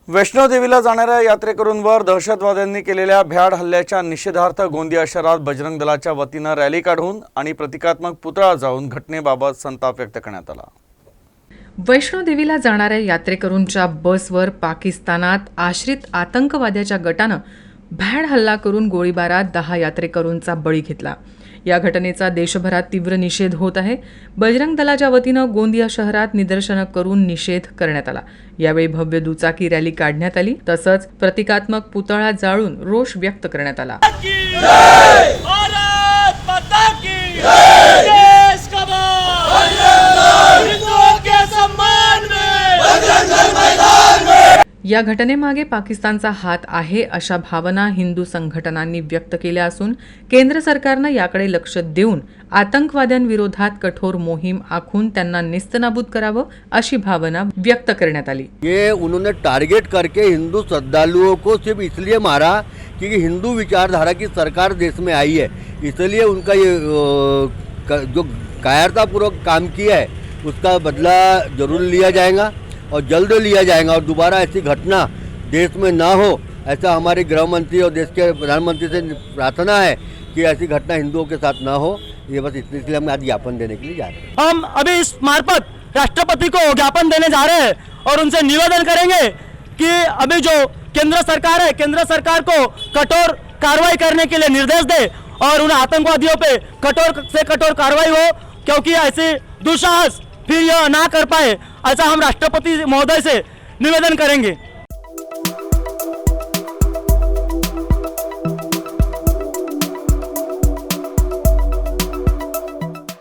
वैष्णोदेवीला जाणाऱ्या यात्रेकरूंवर दहशतवाद्यांनी केलेल्या भ्याड हल्ल्याच्या निषेधार्थ गोंदिया शहरात बजरंग दलाच्या वतीने रॅली काढून आणि प्रतिकात्मक पुतळा जाळून घटनेबाबत संताप व्यक्त करण्यात आला। वैष्णोदेवीला जाणाऱ्या यात्रेकरूंच्या बसवर पाकिस्तानात आश्रित आतंकवाद्याच्या गटानं भ्याड हल्ला करून गोळीबारात 10 यात्रेकरूंचा बळी घेतला। या घटनेचा देशभरात तीव्र निषेध होत आहे। बजरंग दलाच्या वतीनं गोंदिया शहरात निदर्शनं करून निषेध करण्यात आला। यावेळी भव्य दुचाकी रॅली काढण्यात आली, तसंच प्रतिकात्मक पुतळा जाळून रोष व्यक्त करण्यात आला। या घटनेमागे पाकिस्तानचा हात आहे अशा भावना हिंदू संघटनांनी व्यक्त केल्या असून केंद्र सरकारनं याकडे लक्ष देऊन आतंकवाद्यांविरोधात कठोर मोहीम आखून त्यांना नेस्तनाबूद करावं अशी भावना व्यक्त करण्यात आली। ये उन्होंने टारगेट करके हिंदू श्रद्धालुओं को सिर्फ इसलिए मारा क्योंकि हिंदू विचारधारा की सरकार देश में आई है, इसलिए उनका ये जो कायरतापूर्वक काम किया है उसका बदला जरूर लिया जाएगा और जल्द लिया जाएगा और दोबारा ऐसी घटना देश में ना हो, ऐसा हमारे गृह मंत्री और देश के प्रधानमंत्री से प्रार्थना है कि ऐसी घटना हिंदुओं के साथ ना हो। ये बस इसलिए हम आज ज्ञापन देने के लिए जा रहे हैं। हम अभी इस मार्फत राष्ट्रपति को ज्ञापन देने जा रहे हैं और उनसे निवेदन करेंगे कि अभी जो केंद्र सरकार है, केंद्र सरकार को कठोर कार्रवाई करने के लिए निर्देश दे और उन आतंकवादियों पे कठोर से कठोर कार्रवाई हो, क्योंकि ऐसे दुस्साहस फिर यह ना कर पाए, ऐसा हम राष्ट्रपति महोदय से निवेदन करेंगे।